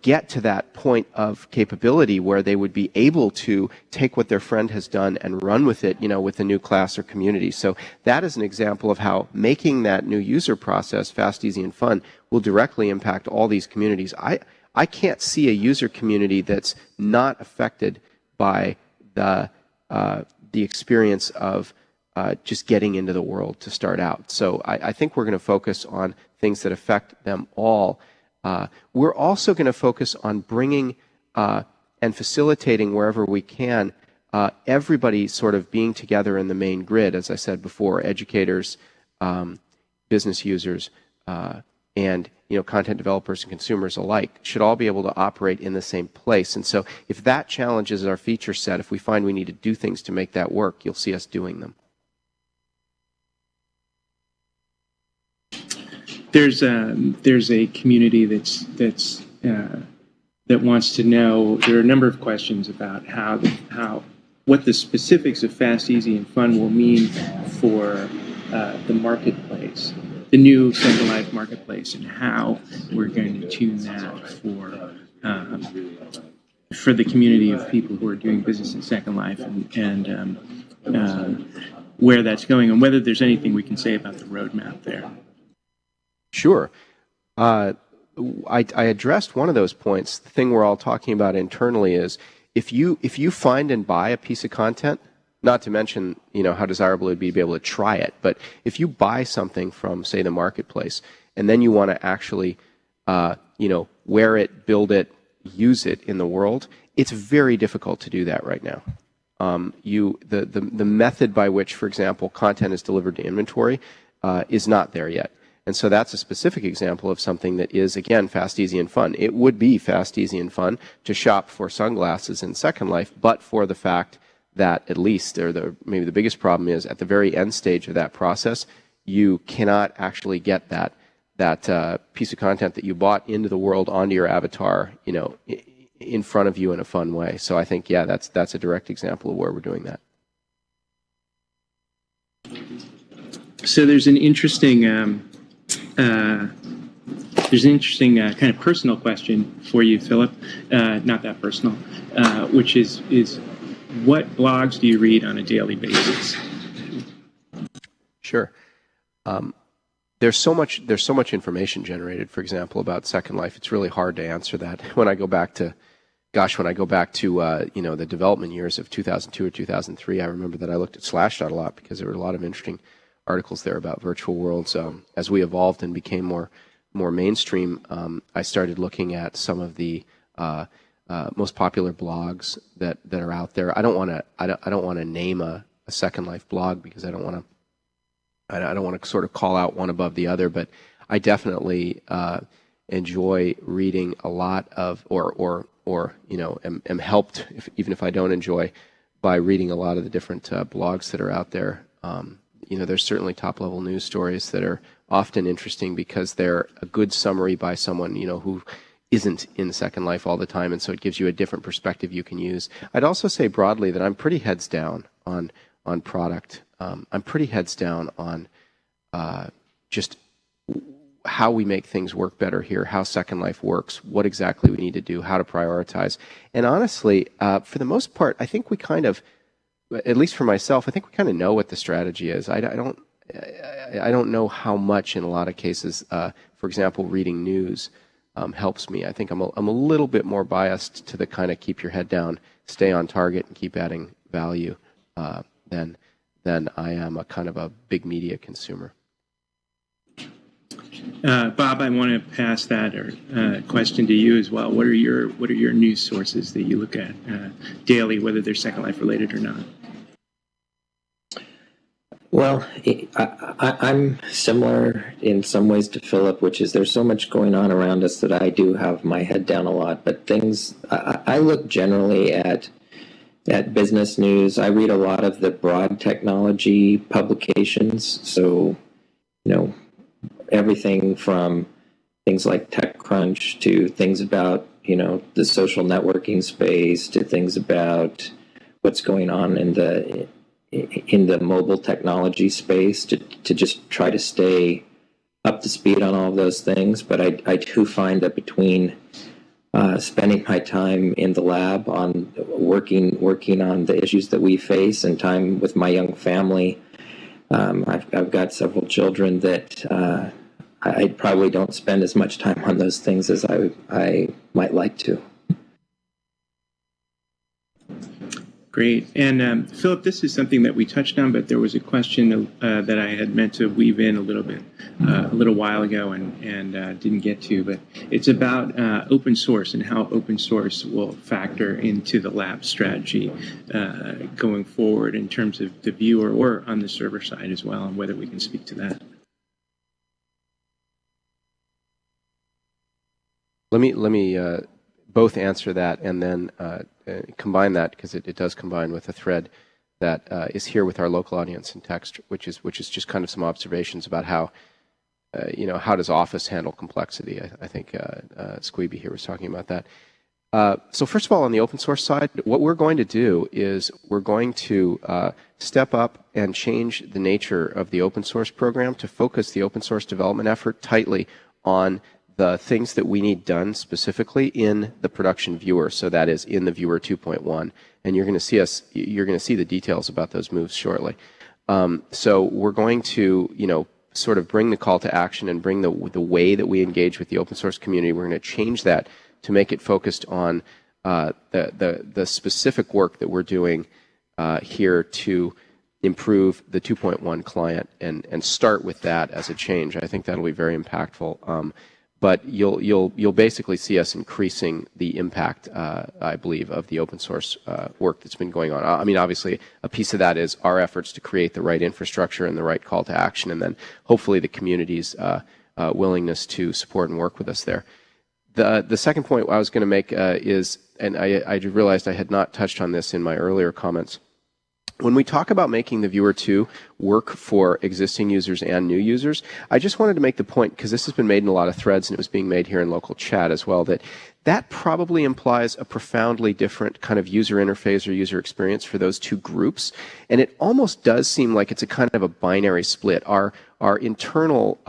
get to that point of capability where they would be able to take what their friend has done and run with it, with the new class or community. So that is an example of how making that new user process fast, easy, and fun will directly impact all these communities. I can't see a user community that's not affected by the experience of just getting into the world to start out. So I think we're going to focus on things that affect them all. We're also going to focus on bringing and facilitating wherever we can everybody sort of being together in the main grid, as I said before, educators, business users, and content developers and consumers alike should all be able to operate in the same place. And so if that challenges our feature set, if we find we need to do things to make that work, you'll see us doing them. There's a community that wants to know. There are a number of questions about what the specifics of fast, easy, and fun will mean for the marketplace, the new Second Life marketplace, and how we're going to tune that for the community of people who are doing business in Second Life, and where that's going, and whether there's anything we can say about the roadmap there. Sure. I addressed one of those points. The thing we're all talking about internally is if you find and buy a piece of content, not to mention how desirable it would be to be able to try it, but if you buy something from, say, the marketplace, and then you want to actually wear it, build it, use it in the world, it's very difficult to do that right now. The method by which, for example, content is delivered to inventory is not there yet. And so that's a specific example of something that is, again, fast, easy, and fun. It would be fast, easy, and fun to shop for sunglasses in Second Life, but for the fact that at least, or maybe the biggest problem is, at the very end stage of that process, you cannot actually get that piece of content that you bought into the world onto your avatar, in front of you in a fun way. So I think, yeah, that's a direct example of where we're doing that. So there's an interesting kind of personal question for you, Philip. Not that personal, which is what blogs do you read on a daily basis? Sure. There's so much information generated, for example, about Second Life. It's really hard to answer that. When I go back to the development years of 2002 or 2003, I remember that I looked at Slashdot a lot because there were a lot of interesting articles there about virtual worlds. As we evolved and became more mainstream, I started looking at some of the most popular blogs that are out there. I don't want to name a Second Life blog because I don't want to sort of call out one above the other, but I definitely enjoy reading a lot of, or am helped, even if I don't enjoy, by reading a lot of the different blogs that are out there. There's certainly top-level news stories that are often interesting because they're a good summary by someone, who isn't in Second Life all the time, and so it gives you a different perspective you can use. I'd also say broadly that I'm pretty heads down on product. I'm pretty heads down on just how we make things work better here, how Second Life works, what exactly we need to do, how to prioritize. And honestly, for the most part, I think we kind of, at least for myself, I think we kind of know what the strategy is. I don't know how much in a lot of cases, for example, reading news helps me. I think I'm a little bit more biased to the kind of keep your head down, stay on target, and keep adding value than I am a kind of a big media consumer. Bob, I want to pass that question to you as well. What are your news sources that you look at daily, whether they're Second Life related or not? Well, I'm similar in some ways to Philip, which is there's so much going on around us that I do have my head down a lot. But I look generally at business news. I read a lot of the broad technology publications. So, everything from things like TechCrunch to things about, the social networking space to things about what's going on in the mobile technology space to just try to stay up to speed on all of those things. But I do find that between spending my time in the lab on working on the issues that we face and time with my young family, I've got several children that I probably don't spend as much time on those things as I might like to. Great. And Philip, this is something that we touched on, but there was a question that I had meant to weave in a little while ago and didn't get to, but it's about open source and how open source will factor into the lab strategy going forward in terms of the viewer or on the server side as well, and whether we can speak to that. Let me both answer that and then combine that, because it does combine with a thread that is here with our local audience in text, which is just kind of some observations about how how does Office handle complexity. I think Squeeby here was talking about that. So first of all, on the open source side, what we're going to do is we're going to step up and change the nature of the open source program to focus the open source development effort tightly on the things that we need done specifically in the production viewer, so that is in the viewer 2.1, and you're going to see the details about those moves shortly. So we're going to sort of bring the call to action and bring the way that we engage with the open source community. We're going to change that to make it focused on the specific work that we're doing here to improve the 2.1 client and start with that as a change. I think that'll be very impactful. but you'll basically see us increasing the impact, I believe, of the open source work that's been going on. I mean, obviously, a piece of that is our efforts to create the right infrastructure and the right call to action, and then hopefully the community's willingness to support and work with us there. The second point I was going to make is, and I realized I had not touched on this in my earlier comments. When we talk about making the Viewer 2 work for existing users and new users, I just wanted to make the point, because this has been made in a lot of threads and it was being made here in local chat as well, that probably implies a profoundly different kind of user interface or user experience for those two groups. And it almost does seem like it's a kind of a binary split. Our internal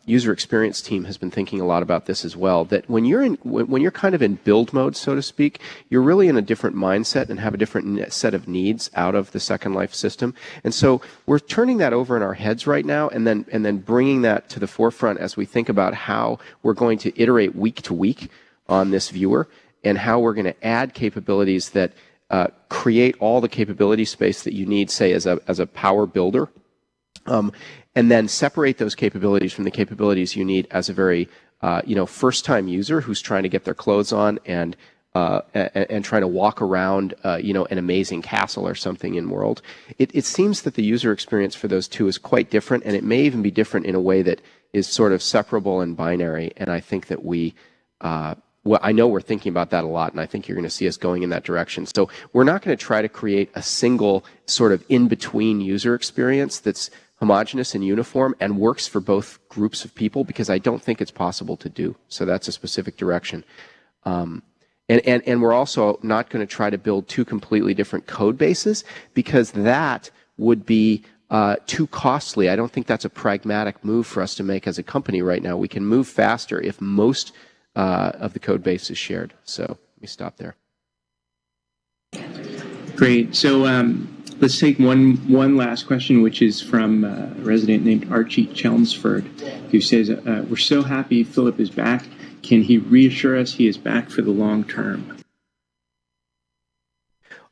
user experience team has been thinking a lot about this as well, that when you're kind of in build mode, so to speak, you're really in a different mindset and have a different set of needs out of the Second Life system. And so we're turning that over in our heads right now, and then bringing that to the forefront as we think about how we're going to iterate week to week on this viewer, and how we're going to add capabilities that create all the capability space that you need, say, as a power builder. And then separate those capabilities from the capabilities you need as a very, first-time user who's trying to get their clothes on and trying to walk around, an amazing castle or something in World. It seems that the user experience for those two is quite different, and it may even be different in a way that is sort of separable and binary. And I think that I know we're thinking about that a lot, and I think you're going to see us going in that direction. So we're not going to try to create a single sort of in-between user experience that's homogeneous and uniform and works for both groups of people, because I don't think it's possible to do. So that's a specific direction. And we're also not going to try to build two completely different code bases, because that would be too costly. I don't think that's a pragmatic move for us to make as a company right now. We can move faster if most of the code base is shared. So let me stop there. Great. So let's take one last question, which is from a resident named Archie Chelmsford, who says, we're so happy Philip is back. Can he reassure us he is back for the long term?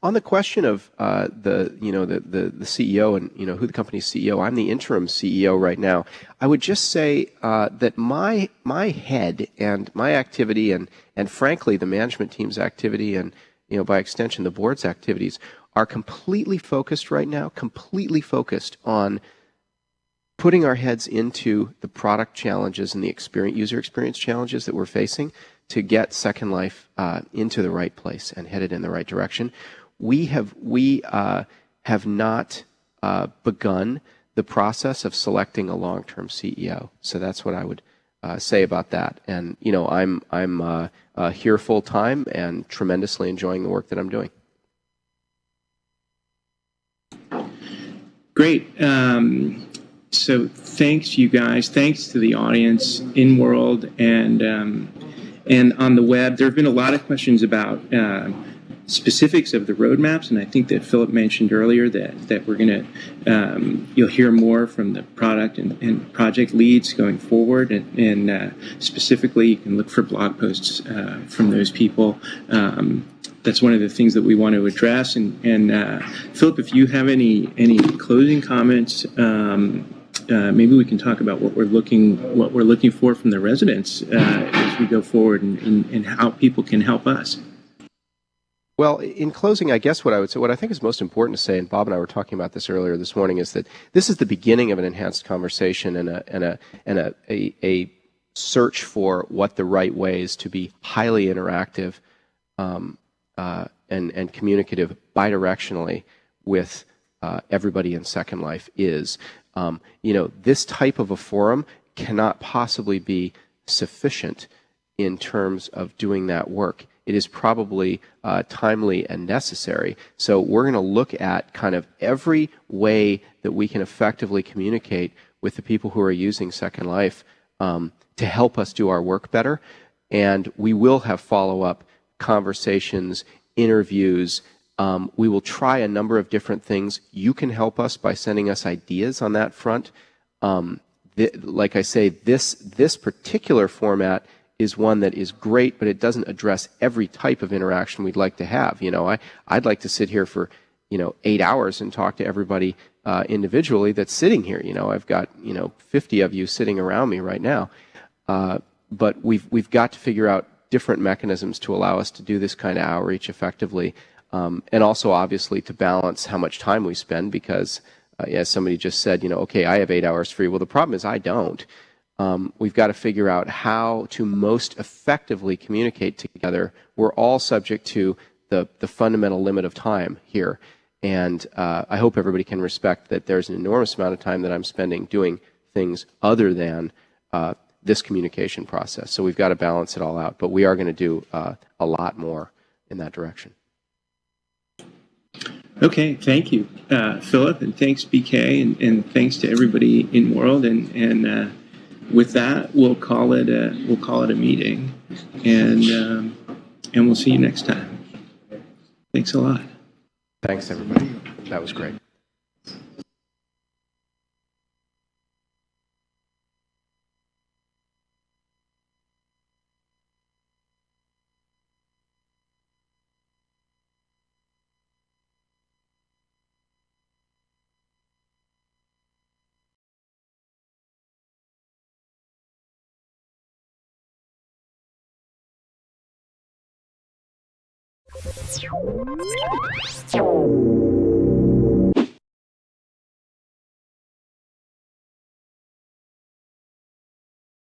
On the question of the CEO and who the company's CEO, I'm the interim CEO right now. I would just say that my head and my activity and frankly the management team's activity and by extension the board's activities are completely focused right now, completely focused on putting our heads into the product challenges and the user experience challenges that we're facing to get Second Life into the right place and headed in the right direction. We have not begun the process of selecting a long-term CEO. So that's what I would say about that. And I'm here full time and tremendously enjoying the work that I'm doing. Great. So thanks, you guys. Thanks to the audience, Inworld, and on the web. There have been a lot of questions about specifics of the roadmaps, and I think that Philip mentioned earlier that we're going to you'll hear more from the product and project leads going forward, and specifically you can look for blog posts from those people. That's one of the things that we want to address. And Philip, if you have any closing comments, maybe we can talk about what we're looking for from the residents as we go forward, and how people can help us. Well, in closing, I guess what I would say, what I think is most important to say, and Bob and I were talking about this earlier this morning, is that this is the beginning of an enhanced conversation and a search for what the right ways to be highly interactive and communicative bidirectionally with everybody in Second Life is. This type of a forum cannot possibly be sufficient in terms of doing that work. It is probably timely and necessary. So we're going to look at kind of every way that we can effectively communicate with the people who are using Second Life to help us do our work better. And we will have follow-up conversations, interviews. We will try a number of different things. You can help us by sending us ideas on that front. Like I say, this particular format is one that is great, but it doesn't address every type of interaction we'd like to have. I'd like to sit here for 8 hours and talk to everybody individually that's sitting here. I've got 50 of you sitting around me right now. But we've got to figure out different mechanisms to allow us to do this kind of outreach effectively, and also obviously to balance how much time we spend, because as somebody just said, okay, I have 8 hours free. Well, the problem is I don't. We've got to figure out how to most effectively communicate together. We're all subject to the fundamental limit of time here. And I hope everybody can respect that there's an enormous amount of time that I'm spending doing things other than this communication process. So we've got to balance it all out. But we are going to do a lot more in that direction. Okay, thank you, Philip, and thanks, BK, and thanks to everybody in Inworld. And with that, we'll call it a meeting, and we'll see you next time. Thanks a lot. Thanks, everybody. That was great.